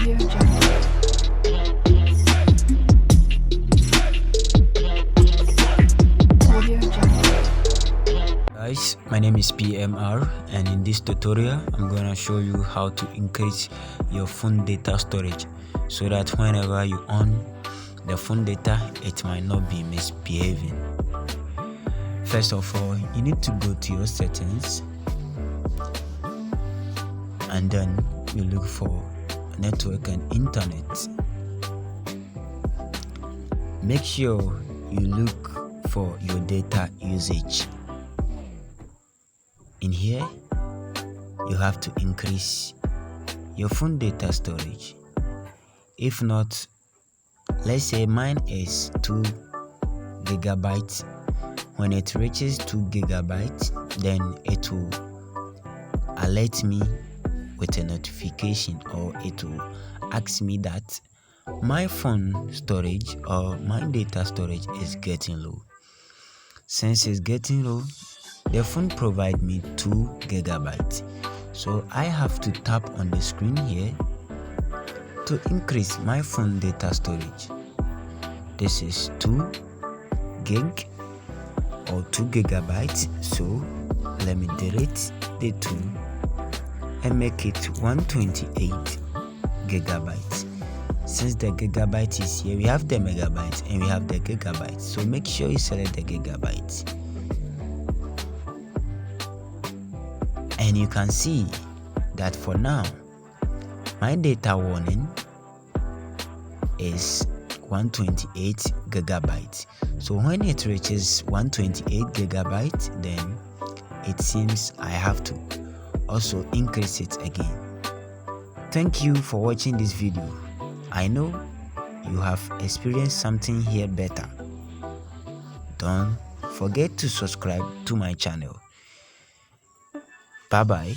Audio Jungle. Audio Jungle. Guys, my name is PMR, and in this tutorial I'm gonna show you how to increase your phone data storage so that whenever you on the phone data it might not be misbehaving. First of all, you need to go to your settings and then you look for network and internet. Make sure you look for your data usage. In here, you have to increase your phone data storage. If not, let's say mine is 2 gigabytes. When it reaches 2 gigabytes, then it will alert me with a notification, or it will ask me that my phone storage or my data storage is getting low. Since it's getting low, the phone provide me 2 gigabytes, so I have to tap on the screen here to increase my phone data storage. This is 2 gig or 2 gigabytes, so let me delete the 2 and make it 128 gigabytes. Since the gigabyte is here, we have the megabytes and we have the gigabytes, so make sure you select the gigabytes. And you can see that for now my data warning is 128 gigabytes. So when it reaches 128 gigabytes, then it seems I have to also increase it again. Thank you for watching this video. I know you have experienced something here better. Don't forget to subscribe to my channel. Bye bye.